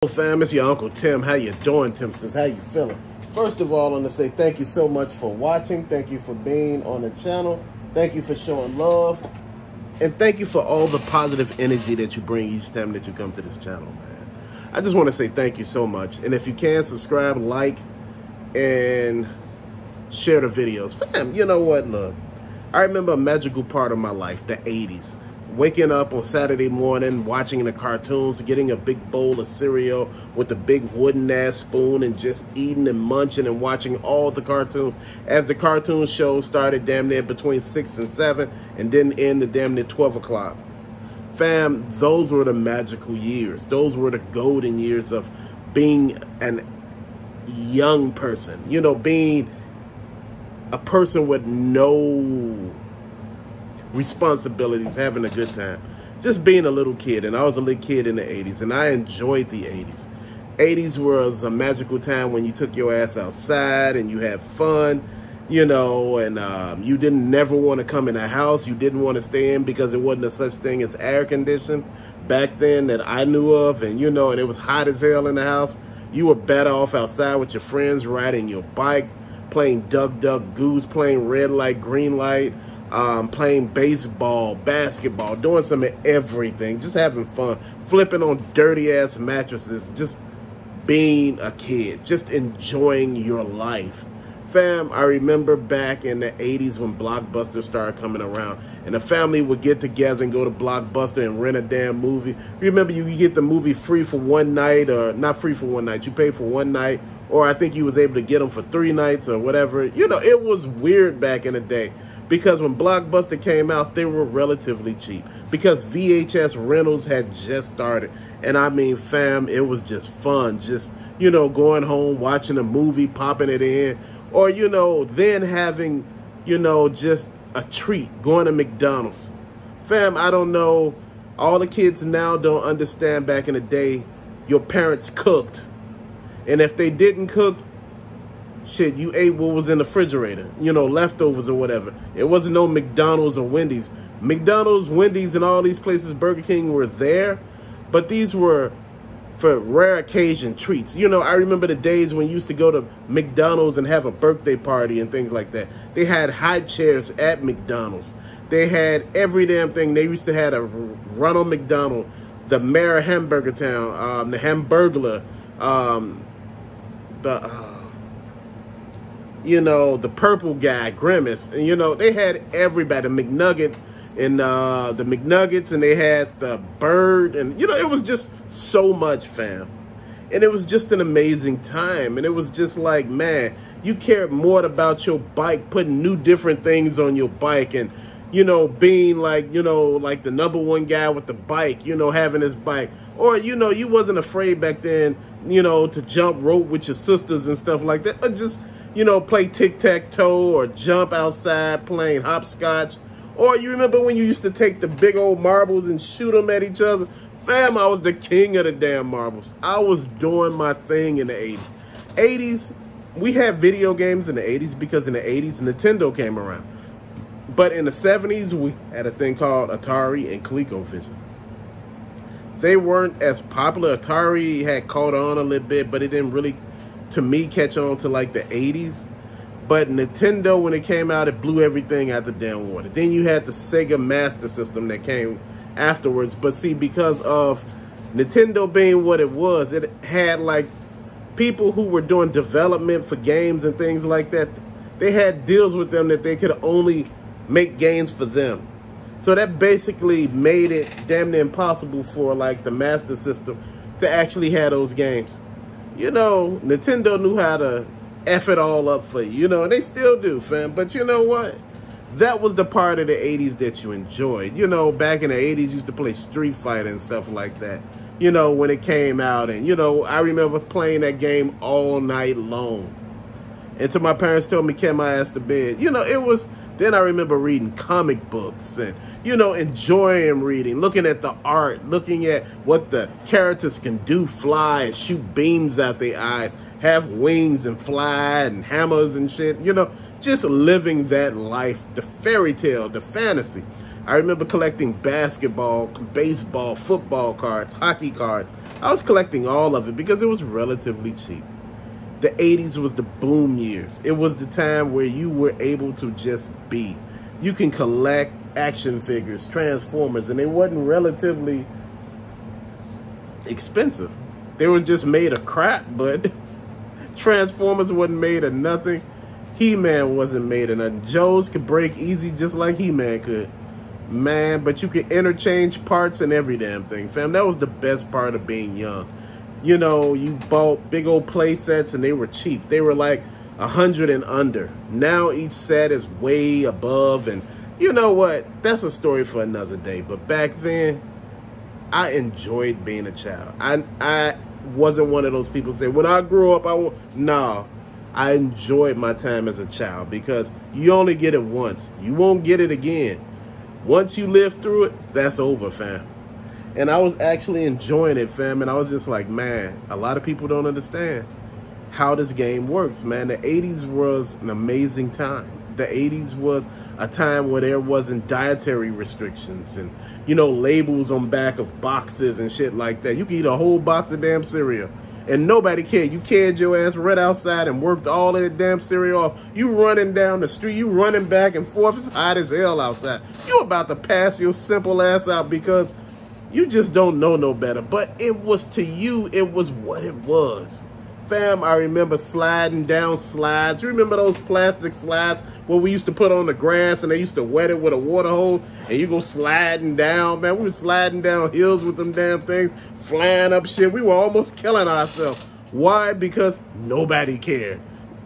Hello fam, it's your Uncle Tim. How you doing, Timsters? How you feeling? First of all, I want to say thank you so much for watching. Thank you for being on the channel. Thank you for showing love. And thank you for all the positive energy that you bring each time that you come to this channel, man. I just want to say thank you so much. And if you can, subscribe, like, and share the videos. Fam, you know what? Look, I remember a magical part of my life, the 80s. Waking up on Saturday morning, watching the cartoons, getting a big bowl of cereal with a big wooden-ass spoon and just eating and munching and watching all the cartoons. As the cartoon shows started damn near between 6 and 7 and then end at damn near 12 o'clock. Fam, those were the magical years. Those were the golden years of being a young person. You know, being a person with no responsibilities, having a good time, just being a little kid. And I was a little kid in the 80s, and I enjoyed the 80s. 80s was a magical time when you took your ass outside and you had fun, you know, and you didn't never want to come in a house. You didn't want to stay in because it wasn't a such thing as air conditioning back then that I knew of, and you know, and it was hot as hell in the house. You were better off outside with your friends, riding your bike, playing duck, duck, goose, playing red light, green light, playing baseball, basketball, doing some of everything, just having fun, flipping on dirty ass mattresses, just being a kid, just enjoying your life. Fam, I remember back in the 80s when Blockbuster started coming around and the family would get together and go to Blockbuster and rent a damn movie. Remember, you get the movie free for one night, or not free for one night, you pay for one night, or I think you was able to get them for 3 nights or whatever. You know, it was weird back in the day. Because when Blockbuster came out, they were relatively cheap. Because VHS rentals had just started. And I mean, fam, it was just fun. Just, you know, going home, watching a movie, popping it in. Or, you know, then having, you know, just a treat, going to McDonald's. Fam, I don't know. All the kids now don't understand back in the day, your parents cooked. And if they didn't cook, shit, you ate what was in the refrigerator, you know, leftovers or whatever. It wasn't no McDonald's or Wendy's. McDonald's, Wendy's, and all these places, Burger King, were there, but these were for rare occasion treats. You know, I remember the days when you used to go to McDonald's and have a birthday party and things like that. They had high chairs at McDonald's. They had every damn thing. They used to have a Ronald McDonald, the mayor of Hamburger Town, the Hamburglar, you know, the purple guy, Grimace, and you know, they had everybody, McNugget, and the McNuggets, and they had the bird, and you know, it was just so much, fam. And it was just an amazing time, and it was just like, man, you cared more about your bike, putting new different things on your bike, and you know, being like, you know, like the #1 guy with the bike, you know, having his bike. Or, you know, you wasn't afraid back then, you know, to jump rope with your sisters and stuff like that, or just, you know, play tic-tac-toe or jump outside playing hopscotch. Or you remember when you used to take the big old marbles and shoot them at each other? Fam, I was the king of the damn marbles. I was doing my thing in the 80s. 80s, we had video games in the 80s because in the 80s, Nintendo came around. But in the 70s, we had a thing called Atari and ColecoVision. They weren't as popular. Atari had caught on a little bit, but it didn't really, to me, catch on to like the 80s. But Nintendo, when it came out, it blew everything out the damn water. Then you had the Sega Master System that came afterwards. But see, because of Nintendo being what it was, it had like people who were doing development for games and things like that. They had deals with them that they could only make games for them. So that basically made it damn near impossible for like the Master System to actually have those games. You know, Nintendo knew how to F it all up for you, you know, and they still do, fam. But you know what? That was the part of the 80s that you enjoyed. You know, back in the 80s, you used to play Street Fighter and stuff like that, you know, when it came out. And, you know, I remember playing that game all night long. Until my parents told me, "Get my ass to bed." You know, it was, then I remember reading comic books and, you know, enjoying reading, looking at the art, looking at what the characters can do, fly and shoot beams out their eyes, have wings and fly and hammers and shit, you know, just living that life, the fairy tale, the fantasy. I remember collecting basketball, baseball, football cards, hockey cards, I was collecting all of it because it was relatively cheap. The 80s was the boom years. It was the time where you were able to just be. You can collect action figures, Transformers, and they wasn't relatively expensive. They were just made of crap, but Transformers wasn't made of nothing. He-Man wasn't made of nothing. Joes could break easy just like He-Man could. Man, but you could interchange parts and every damn thing, fam. That was the best part of being young. You know, you bought big old play sets and they were cheap. They were like 100 and under. Now each set is way above, and you know what? That's a story for another day. But back then, I enjoyed being a child. I wasn't one of those people who say, when I grow up, I want... Nah, I enjoyed my time as a child because you only get it once. You won't get it again. Once you live through it, that's over, fam. And I was actually enjoying it, fam. And I was just like, man, a lot of people don't understand how this game works, man. The 80s was an amazing time. The 80s was a time where there wasn't dietary restrictions and, you know, labels on back of boxes and shit like that. You could eat a whole box of damn cereal and nobody cared. You carried your ass right outside and worked all of that damn cereal off. You running down the street, you running back and forth. It's hot as hell outside. You about to pass your simple ass out because you just don't know no better. But it was, to you, it was what it was. Fam, I remember sliding down slides. You remember those plastic slides where we used to put on the grass and they used to wet it with a water hose and you go sliding down? Man, we were sliding down hills with them damn things, flying up shit. We were almost killing ourselves. Why? Because nobody cared.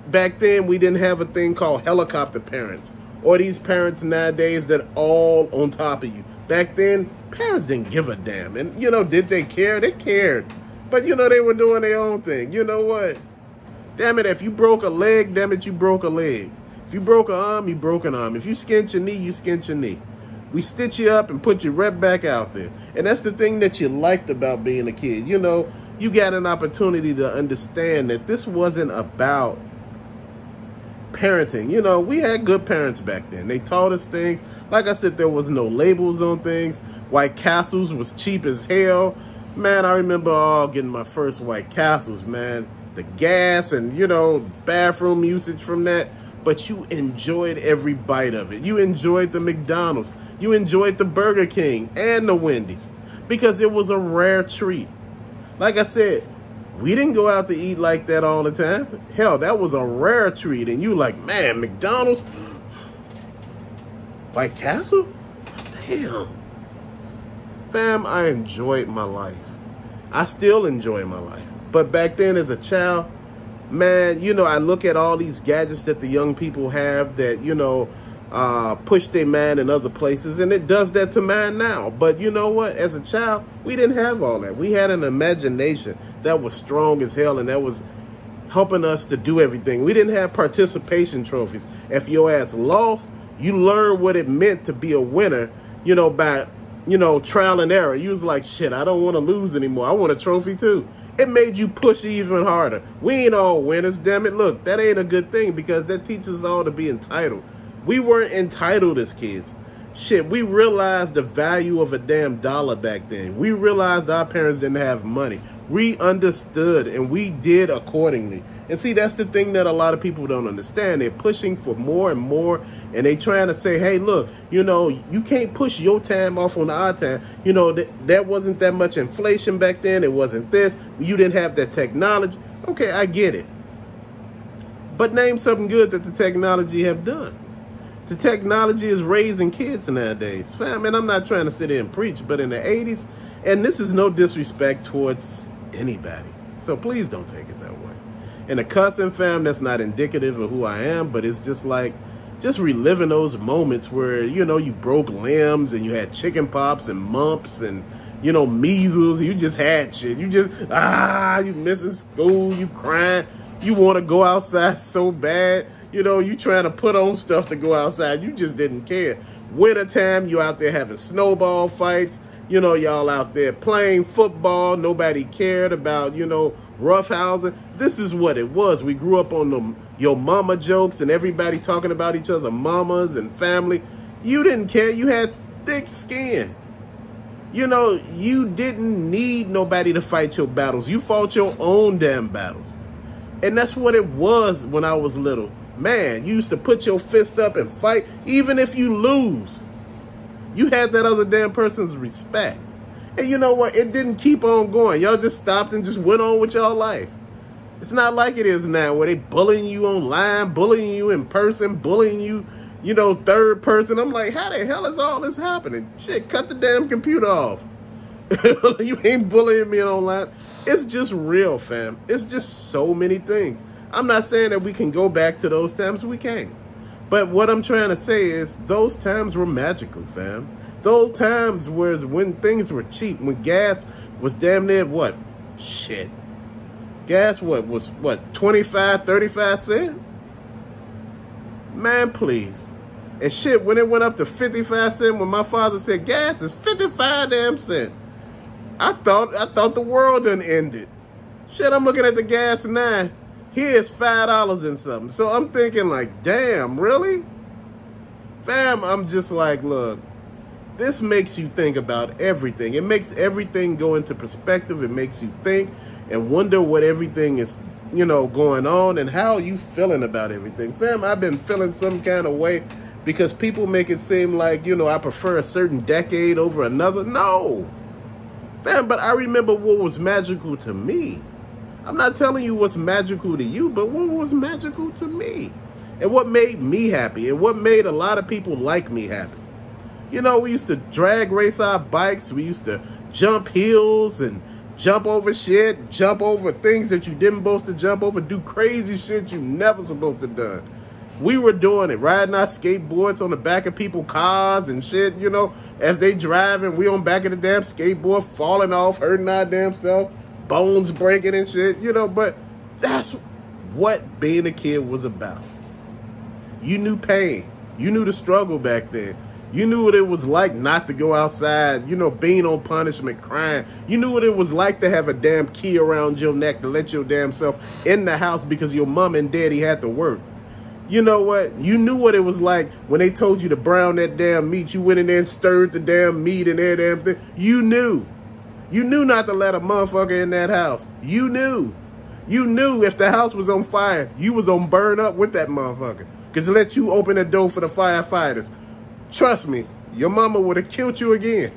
Back then, we didn't have a thing called helicopter parents or these parents nowadays that all on top of you. Back then, parents didn't give a damn. And, you know, did they care? They cared. But, you know, they were doing their own thing. You know what? Damn it, if you broke a leg, damn it, you broke a leg. If you broke an arm, you broke an arm. If you skinned your knee, you skinned your knee. We stitch you up and put you right back out there. And that's the thing that you liked about being a kid. You know, you got an opportunity to understand that this wasn't about parenting. You know, we had good parents back then. They taught us things. Like I said, there was no labels on things. White Castles was cheap as hell. Man, I remember getting my first White Castles, man. The gas and, you know, bathroom usage from that. But you enjoyed every bite of it. You enjoyed the McDonald's. You enjoyed the Burger King and the Wendy's. Because it was a rare treat. Like I said, we didn't go out to eat like that all the time. Hell, that was a rare treat. And you like, man, McDonald's? White Castle? Damn. Fam, I enjoyed my life. I still enjoy my life. But back then as a child, man, you know, I look at all these gadgets that the young people have that, you know, push their mind in other places. And it does that to mine now. But you know what? As a child, we didn't have all that. We had an imagination that was strong as hell and that was helping us to do everything. We didn't have participation trophies. If your ass lost, you learned what it meant to be a winner, you know, by, you know, trial and error. You was like, shit, I don't want to lose anymore. I want a trophy too. It made you push even harder. We ain't all winners, damn it. Look, that ain't a good thing because that teaches us all to be entitled. We weren't entitled as kids. Shit, we realized the value of a damn dollar back then. We realized our parents didn't have money. We understood and we did accordingly. And see, that's the thing that a lot of people don't understand. They're pushing for more and more. And they trying to say, hey, look, you know, you can't push your time off on our time. You know, that wasn't that much inflation back then. It wasn't this. You didn't have that technology. Okay, I get it. But name something good that the technology have done. The technology is raising kids nowadays. Fam, and I'm not trying to sit here and preach, but in the 80s, and this is no disrespect towards anybody. So please don't take it that way. And the cussing, fam, that's not indicative of who I am, but it's just like, just reliving those moments where, you know, you broke limbs and you had chicken pox and mumps and, you know, measles. You just had shit. You just, you missing school. You crying. You want to go outside so bad. You know, you trying to put on stuff to go outside. You just didn't care. Wintertime, you out there having snowball fights. You know, y'all out there playing football. Nobody cared about, you know, roughhousing. This is what it was. We grew up on them your mama jokes and everybody talking about each other mamas and family. You didn't care. You had thick skin. You know, you didn't need nobody to fight your battles. You fought your own damn battles. And that's what it was when I was little. Man, you used to put your fist up and fight. Even if you lose, you had that other damn person's respect. And you know what? It didn't keep on going. Y'all just stopped and just went on with y'all life. It's not like it is now where they bullying you online, bullying you in person, bullying you, you know, third person. I'm like, how the hell is all this happening? Shit, cut the damn computer off. You ain't bullying me online. It's just real, fam. It's just so many things. I'm not saying that we can go back to those times. We can't. But what I'm trying to say is those times were magical, fam. Those times was when things were cheap, when gas was damn near what? Shit. Gas was what, 25, 35 cents? Man, please. And shit, when it went up to 55 cents, when my father said gas is 55 damn cents, I thought the world done ended. Shit, I'm looking at the gas now. Here's $5 and something. So I'm thinking like, damn, really? Fam, I'm just like, look, this makes you think about everything. It makes everything go into perspective. It makes you think and wonder what everything is, you know, going on and how you feeling about everything. Fam, I've been feeling some kind of way because people make it seem like, you know, I prefer a certain decade over another. No. Fam, but I remember what was magical to me. I'm not telling you what's magical to you, but what was magical to me. And what made me happy and what made a lot of people like me happy. You know, we used to drag race our bikes. We used to jump hills and jump over shit, jump over things that you didn't supposed to jump over, do crazy shit you never supposed to done. We were doing it, riding our skateboards on the back of people's cars and shit, you know, as they driving, we on back of the damn skateboard, falling off, hurting our damn self, bones breaking and shit, you know, but that's what being a kid was about. You knew pain. You knew the struggle back then. You knew what it was like not to go outside, you know, being on punishment, crying. You knew what it was like to have a damn key around your neck to let your damn self in the house because your mom and daddy had to work. You know what? You knew what it was like when they told you to brown that damn meat. You went in there and stirred the damn meat and that damn thing. You knew. You knew not to let a motherfucker in that house. You knew. You knew if the house was on fire, you was on burn up with that motherfucker. Because it let you open the door for the firefighters. Trust me, your mama would have killed you again.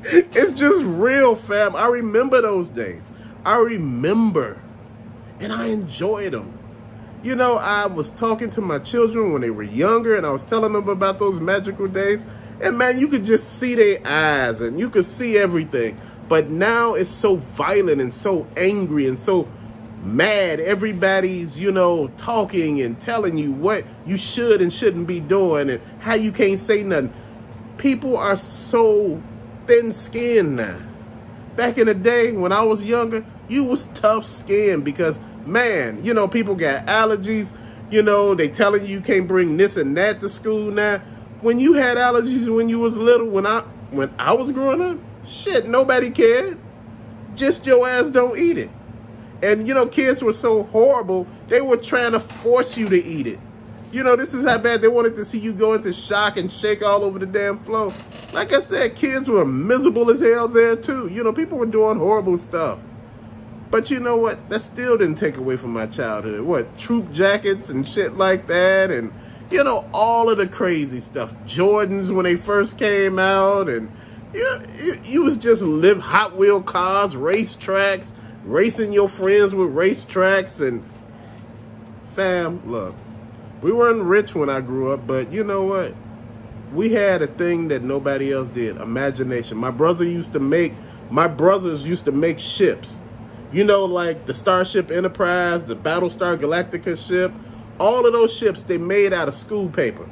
It's just real, fam. I remember those days. I remember. And I enjoyed them. You know, I was talking to my children when they were younger, and I was telling them about those magical days. And, man, you could just see their eyes, and you could see everything. But now it's so violent and so angry and so mad. Everybody's, you know, talking and telling you what you should and shouldn't be doing and how you can't say nothing. People are so thin-skinned now. Back in the day when I was younger, you was tough-skinned because, man, you know, people got allergies. You know, they telling you can't bring this and that to school now. When you had allergies when you was little, when I was growing up, shit, nobody cared. Just your ass don't eat it. And, you know, kids were so horrible, they were trying to force you to eat it. You know, this is how bad they wanted to see you go into shock and shake all over the damn floor. Like I said, kids were miserable as hell there, too. You know, people were doing horrible stuff. But you know what? That still didn't take away from my childhood. What? Troop jackets and shit like that. And, you know, all of the crazy stuff. Jordans when they first came out. And you was just live Hot Wheel cars, racetracks. Racing your friends with racetracks and fam, look, we weren't rich when I grew up, but you know what? We had a thing that nobody else did, imagination. My brothers used to make ships. You know, like the Starship Enterprise, the Battlestar Galactica ship, all of those ships they made out of school paper.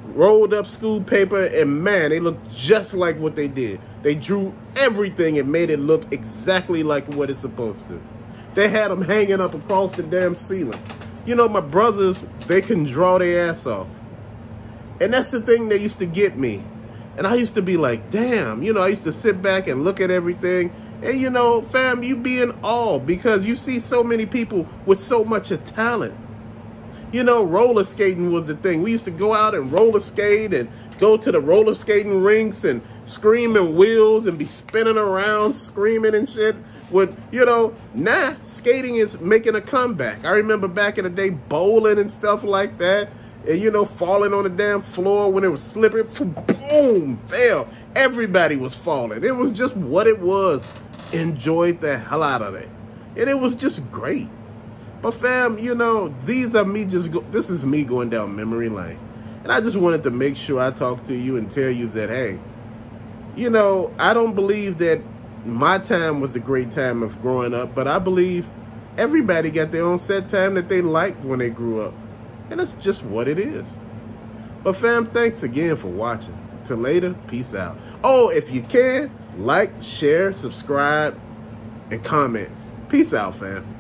Rolled up school paper, and man, they looked just like what they did. They drew everything and made it look exactly like what it's supposed to. They had them hanging up across the damn ceiling. You know, my brothers, they can draw their ass off. And that's the thing that used to get me. And I used to be like, damn, you know, I used to sit back and look at everything. And, you know, fam, you be in awe because you see so many people with so much of talent. You know, roller skating was the thing. We used to go out and roller skate and go to the roller skating rinks and screaming wheels and be spinning around, screaming and shit. With, you know, now skating is making a comeback. I remember back in the day, bowling and stuff like that. And, you know, falling on the damn floor when it was slippery. Boom, fell. Everybody was falling. It was just what it was. Enjoyed the hell out of it. And it was just great. But fam, you know, this is me going down memory lane. And I just wanted to make sure I talk to you and tell you that, hey, you know, I don't believe that my time was the great time of growing up, but I believe everybody got their own set time that they liked when they grew up. And that's just what it is. But fam, thanks again for watching. Till later, peace out. Oh, if you can, like, share, subscribe, and comment. Peace out, fam.